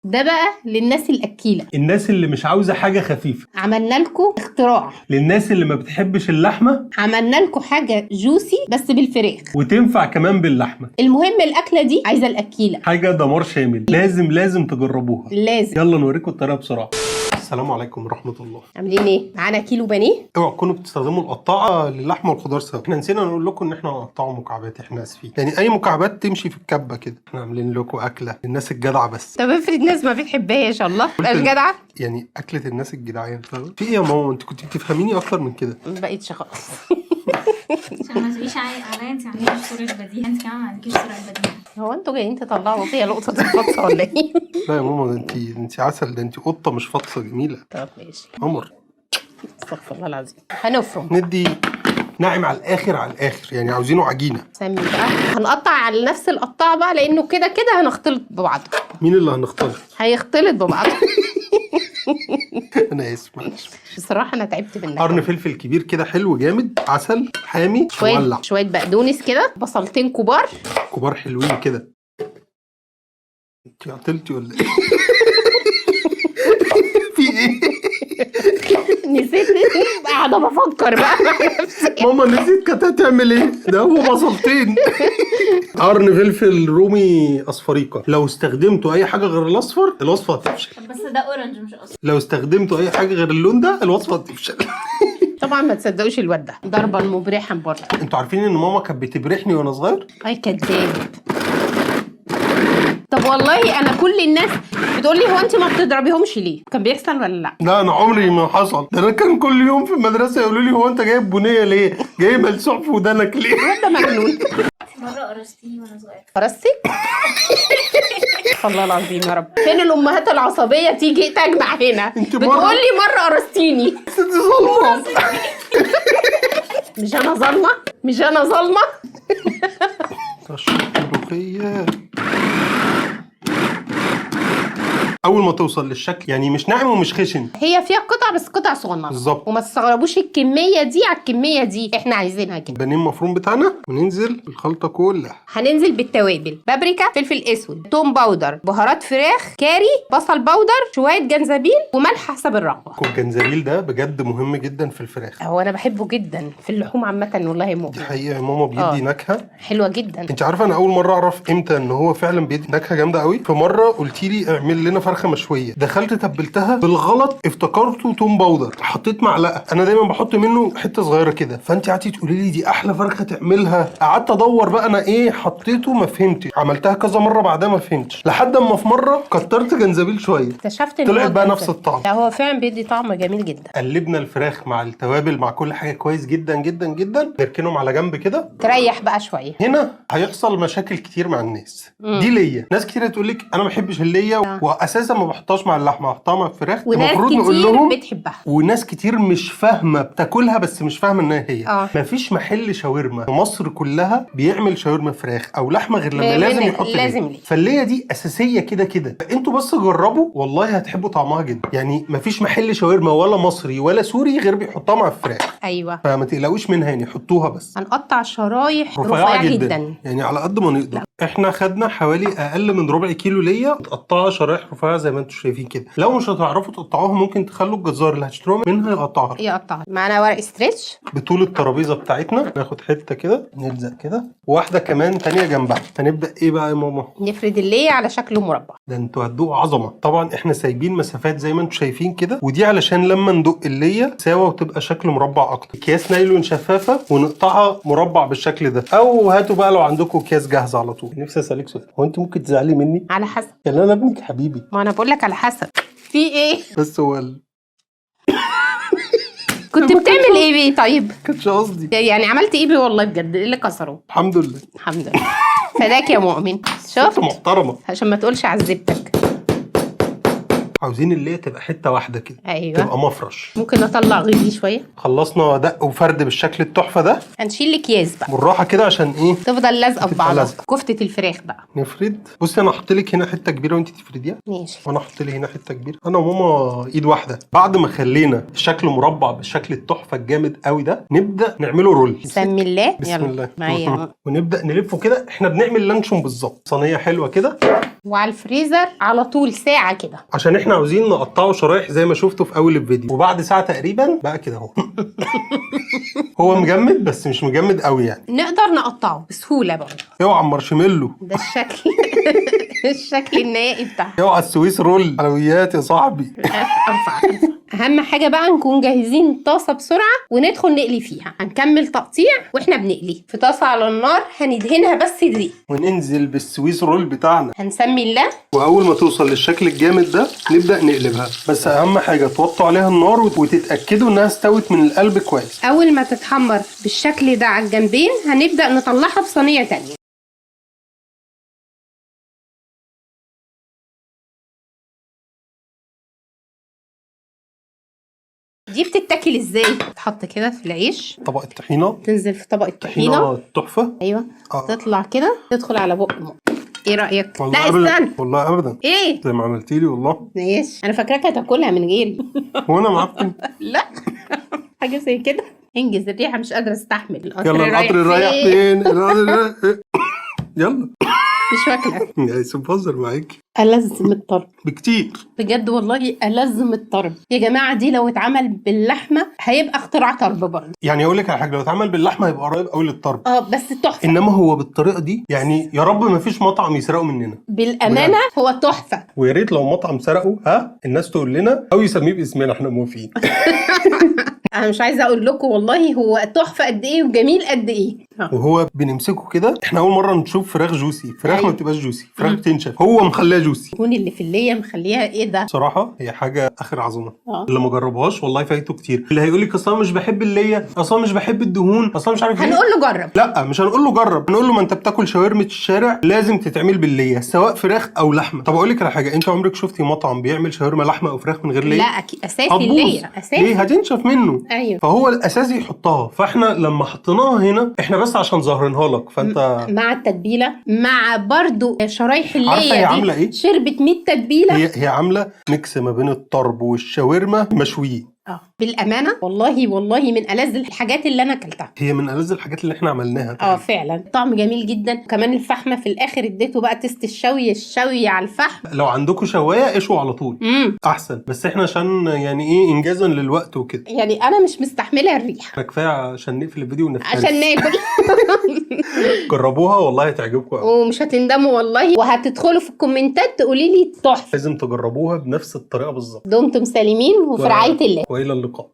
ده بقى للناس الاكيله، الناس اللي مش عاوزه حاجه خفيفه. عملنا لكم اختراع. للناس اللي ما بتحبش اللحمه، عملنا لكم حاجه جوسي بس بالفراخ، وتنفع كمان باللحمه. المهم الاكله دي عايزه الاكيله، حاجه دمار شامل، لازم تجربوها. لازم. يلا نوريكم الطريقه بسرعه. السلام عليكم ورحمه الله. عاملين ايه؟ معانا كيلو بانيه. اوعوا تكونوا بتستخدموا القطاعه للحمه والخضار سوا. احنا نسينا نقول لكم ان احنا هنقطعه مكعبات، احنا اسفين. يعني اي مكعبات تمشي في الكبه كده. احنا عاملين لكم اكله للناس الجدعه بس. طب افرض ناس ما بتحبهاش، الله مبقاش جدعه. يعني اكله الناس الجدعان، فاهم؟ في ايه يا ماما؟ انت كنت بتفهميني اكتر من كده. ما بقتش خالص. عشان ما تبقيش عليا انت ما عندكيش سرعه بديهه، انت كمان ما عندكيش سرعه بديهه. هو انتوا جايين تطلعوا فيا لقطه الفطسه ولا ايه؟ لا يا ماما، انت عسل، ده انت قطه مش فطسه جميله. طب ماشي. قمر. استغفر الله العظيم. هنفرم. ندي ناعم على الاخر، يعني عاوزينه عجينه. سمي بقى. هنقطع على نفس القطاع بقى، لانه كده كده هنختلط ببعض. مين اللي هنختار؟ هيختلط ببعض. انا اسف، معلش. بصراحه انا تعبت منك. قرن فلفل كبير كده حلو جامد، عسل حامي، مولع. شويه بقدونس كده، بصلتين كبار كبار حلوين كده. انت عطلتي ولا ايه؟ في ايه؟ نسيت. قاعده بفكر بقى مع نفسي. ماما نسيت كانت هتعمل ايه؟ ده هو بصلتين. قرن فلفل رومي اصفريقه. لو استخدمتوا اي حاجه غير الاصفر الوصفه هتفشل. طب بس ده اورنج مش اصفر. لو استخدمتوا اي حاجه غير اللون ده الوصفه هتفشل. طبعا ما تصدقوش الواد ده ضربا مبرحا برضه. انتوا عارفين ان ماما كانت بتبرحني وانا صغير؟ اي كداب. طب والله انا كل الناس بتقول لي هو انت ما بتضربيهمش ليه؟ كان بيحصل ولا لا؟ لا انا عمري ما حصل. ده انا كان كل يوم في المدرسه يقولوا لي هو انت جايب بنيه ليه؟ جايب ملسوع في ودانك ليه؟ الواد ده مجنون. مره قرصتيني وانا صغيره. فرستك؟ الله العظيم يا رب. فين الامهات العصبيه تيجي تجمع هنا؟ انت بتقول لي مره قرصتيني. انت ظالمه. مش انا ظالمه؟ مش انا ظالمه؟ رشه ملوخيه. اول ما توصل للشكل، يعني مش ناعم ومش خشن، هي فيها قطع بس قطع صغننه بالظبط. وما تستغربوش الكميه دي على الكميه دي، احنا عايزينها كده. البانيه المفروم بتاعنا، وننزل بالخلطه كلها. هننزل بالتوابل: بابريكا، فلفل اسود، توم باودر، بهارات فراخ، كاري، بصل باودر، شويه جنزبيل، وملح حسب الرغبه. الجنزبيل ده بجد مهم جدا في الفراخ. هو انا بحبه جدا في اللحوم عامه، والله دي مؤمن. حقيقه يا ماما، بيدي نكهه حلوه جدا. انت عارفه انا اول مره اعرف امتى ان هو فعلا بيدي نكهه جامده قوي؟ في مره قلتي لي اعمل لنا فرخه مشويه، دخلت تبلتها بالغلط، افتكرته توم باودر، حطيت معلقه. انا دايما بحط منه حته صغيره كده، فانت قعدتي تقولي لي دي احلى فرخه تعملها. قعدت ادور بقى انا ايه حطيته، ما فهمتش. عملتها كذا مره بعدها ما فهمتش، لحد اما في مره كترت جنزبيل شويه اكتشفت ان طلعت هو بقى جنزبيل. نفس الطعم. لا هو فعلا بيدي طعم جميل جدا. قلبنا الفراخ مع التوابل مع كل حاجه كويس جدا جدا جدا، نركنهم على جنب كده. تريح بقى شويه. هنا هيحصل مشاكل كتير مع الناس. دي ليا ناس كتير تقول لك انا ما بحبش الليا واساسا ما بحطهاش مع اللحمه، بحطها مع الفراخ. وناس المفروض نقول كتير لهم بتحبها. وناس كتير مش فاهمه بتاكلها، بس مش فاهمه انها هي. ما مفيش محل شاورما في مصر كلها بيعمل شاورما فراخ او لحمه غير لما لازم يحط لازم ليه. فالليا دي اساسيه كده كده. انتوا بس جربوا والله هتحبوا طعمها جدا. يعني مفيش محل شاورما ولا مصري ولا سوري غير بيحطها مع الفراخ. ايوه. فما تقلقوش منها، يعني حطوها بس. هنقطع شرايح رفيعة جدا يعني على قد ما نقدر. احنا خدنا حوالي اقل من ربع كيلو ليا متقطعه شرايح رفيعه زي ما انتم شايفين كده. لو مش هتعرفوا تقطعوها ممكن تخلوا الجزار اللي هتشتروها منها يقطعها. معانا ورق ستريتش بطول الترابيزه بتاعتنا. ناخد حته كده نلزق كده، وواحده كمان تانية جنبها. هنبدا ايه بقى يا ماما؟ نفرد اللية على شكل مربع. ده انتوا هتدوقوا عظمه. طبعا احنا سايبين مسافات زي ما انتم شايفين كده، ودي علشان لما ندق اللية سوا وتبقى شكل مربع اكتر. اكياس نايلون شفافه ونقطعها مربع بالشكل ده، او هاتوا بقى لو عندكم اكياس جاهزه على طول. نفسي اسالك سؤال، هو انت ممكن تزعلي مني؟ على حسب. يعني انا ابنك حبيبي. ما انا بقول لك على حسب. في ايه؟ بس هو كنت بتعمل ايه بيه طيب؟ كانش قصدي. يعني عملت ايه بيه والله بجد؟ ايه اللي كسره؟ الحمد لله. الحمد لله. فداك يا مؤمن. شفت؟ محترمه عشان ما تقولش عذبتك. عاوزين اللي هي تبقى حته واحده كده. ايوه. تبقى مفرش. ممكن نطلع غيدي شويه. خلصنا دق وفرد بالشكل التحفه ده. هنشيل الاكياس بقى بالراحه كده عشان ايه؟ تفضل لازقه في بعضها. لازقة. كفته الفراخ بقى نفرد. بصي انا هحط لك هنا حته كبيره وانت تفرديها. ماشي. وانا احط لي هنا حته كبيره. انا وماما ايد واحده. بعد ما خلينا الشكل مربع بالشكل التحفه الجامد قوي ده، نبدا نعمله رول. بسم الله. بسم يلا. الله. معايا. ونبدا نلفه كده. احنا بنعمل لانشون بالظبط. صينيه حلوه كده وعلى الفريزر على طول ساعه كده. عشان احنا عاوزين نقطعه شرايح زي ما شفتوا في اول الفيديو، وبعد ساعه تقريبا بقى كده اهو. هو مجمد بس مش مجمد قوي يعني، نقدر نقطعه بسهوله برضه. اوعى المارشميلو، ده الشكل. الشكل النهائي بتاعه. اوعى السويس رول، حلويات يا صاحبي. ارفع. اهم حاجه بقى نكون جاهزين الطاسه بسرعه وندخل نقلي فيها. هنكمل تقطيع واحنا بنقلي في طاسه على النار، هندهنها بس دقيق وننزل بالسويس رول بتاعنا، هنسمي الله. واول ما توصل للشكل الجامد ده نبدا نقلبها، بس اهم حاجه توطوا عليها النار وتتاكدوا انها استوت من القلب كويس. اول ما تتحمر بالشكل ده على الجنبين هنبدا نطلعها بصينيه تانية. دي بتتاكل ازاي؟ تتحط كده في العيش، طبق الطحينه، تنزل في طبق الطحينه تحفه. ايوه تطلع كده تدخل على بق ماما. ايه رايك؟ والله لا أبداً. استنى، والله ابدا ايه زي ما عملتي لي والله. ماشي، انا فاكراك هتاكلها من غيري. وانا معاكم. لا حاجه زي كده. انجز، الريحه مش قادره استحمل. يلا القطر رايح فين؟ يلا مش واكله. يا بهزر معاكي. ألذ من الطرب بكتير بجد والله، ألذ من الطرب يا جماعه. دي لو اتعمل باللحمه هيبقى اختراع طرب برضه. يعني اقول لك على حاجه، لو اتعمل باللحمه هيبقى قريب قوي للطرب. بس تحفه. انما هو بالطريقه دي يعني يا رب ما فيش مطعم يسرقه مننا بالامانه بجد. هو تحفه. ويا ريت لو مطعم سرقه الناس تقول لنا او يسميه باسمنا، احنا موافقين. انا مش عايزه اقول لكم والله هو تحفه قد ايه وجميل قد ايه. وهو بنمسكه كده، احنا اول مره نشوف فراخ جوسي، فراخ أيوة. ما بتبقاش جوسي، فراخ بتنشف، هو مخليها جوسي. الدهون اللي في الليه مخليها ايه ده. صراحه هي حاجه اخر عظمه. اللي ما جربهاش والله فايته كتير. اللي هيقول لك اصلا مش بحب الليه، اصلا مش بحب الدهون، اصلا مش عارف ايه، هنقول له جرب. لا مش هنقول له جرب، هنقول له ما انت بتاكل شاورما الشارع لازم تتعمل بالليه سواء فراخ او لحمه. طب اقول لك على حاجه، انت عمرك شفتي مطعم بيعمل شاورما لحمه او فراخ من غير ليه؟ لا اكيد اساسي هتبوظ. الليه اساسي. ليه؟ هتنشف منه. ايوه. فهو الاساسي يحطها، فاحنا لما حطيناها هنا احنا بس عشان ظاهرينها لك، فانت مع التتبيله مع برضو شرايح الليه عارفة هي دي عاملة إيه؟ شربت 100 تتبيله. هي عامله ميكس ما بين الطرب والشاورما مشويين. بالامانه والله من ألذ الحاجات اللي انا اكلتها. هي من ألذ الحاجات اللي احنا عملناها. فعلا طعم جميل جدا. كمان الفحمه في الاخر اديته بقى تست الشوي على الفحم. لو عندكم شوايه اشوا على طول احسن، بس احنا عشان يعني ايه انجازا للوقت وكده، يعني انا مش مستحمله الريحه. كفايه عشان نقفل الفيديو ونفترس. عشان ناكل. جربوها والله هتعجبكم قوي، ومش هتندموا والله، وهتدخلوا في الكومنتات تقولي لي تحفه. لازم تجربوها بنفس الطريقه بالظبط. دمتم سالمين وفي رعايه الله، والى اللقاء.